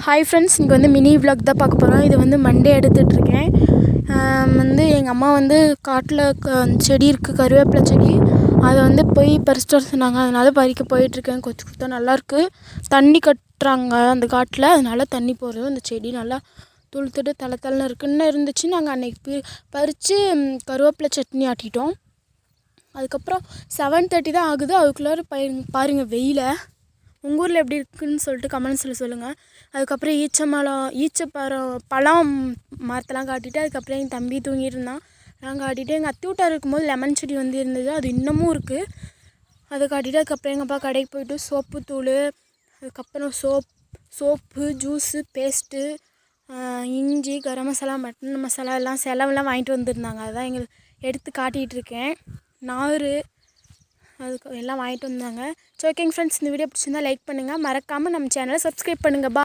Hi friends, இன்றைக்கி வந்து mini vlog தான் பார்க்க போகிறோம். இது வந்து மண்டே எடுத்துகிட்ருக்கேன். வந்து எங்கள் அம்மா வந்து காட்டில் செடி இருக்குது, கருவேப்பிலை செடி. அதை வந்து போய் பறிச்சுட்டு வர சொன்னாங்க. அதனால் பறிக்க போயிட்டுருக்கேன். கொத்து கொடுத்தா நல்லாயிருக்கு. தண்ணி கட்டுறாங்க அந்த காட்டில், அதனால் தண்ணி போடுறது. அந்த செடி நல்லா துளுத்துட்டு தலை இருக்குன்னு இருந்துச்சு. நாங்கள் அன்றைக்கி பறித்து கருவேப்பிலை சட்னி ஆட்டிட்டோம். அதுக்கப்புறம் 7:30 தான் ஆகுது. அதுக்குள்ளார பாருங்கள் வெயிலை. உங்கள் ஊரில் எப்படி இருக்குதுன்னு சொல்லிட்டு கமெண்ட்ஸில் சொல்லுங்கள். அதுக்கப்புறம் பழம் மரத்தெல்லாம் காட்டிட்டு அதுக்கப்புறம் எங்கள் தம்பி தூங்கிட்டு இருந்தான். நான் காட்டிட்டு எங்கள் அத்தை வீட்டார் இருக்கும்போது லெமன் செடி வந்து இருந்தது, அது இன்னமும் இருக்குது. அதை காட்டிட்டு அதுக்கப்புறம் எங்கள் அப்பா கடைக்கு போய்ட்டு சோப்பு தூள், அதுக்கப்புறம் சோப்பு ஜூஸு பேஸ்ட்டு, இஞ்சி, கரம் மசாலா, மட்டன் மசாலா எல்லாம் செலவெல்லாம் வாங்கிட்டு வந்துருந்தாங்க. அதான் எங்களுக்கு எடுத்து காட்டிகிட்ருக்கேன். நார் அதுக்கு எல்லாம் வாங்கிட்டு வந்தாங்க. ஸோ ஓகேங்க ஃப்ரெண்ட்ஸ், இந்த வீடியோ பிடிச்சிருந்தா லைக் பண்ணுங்கள். மறக்காமல் நம்ம சேனலை சப்ஸ்கிரைப் பண்ணுங்கள்.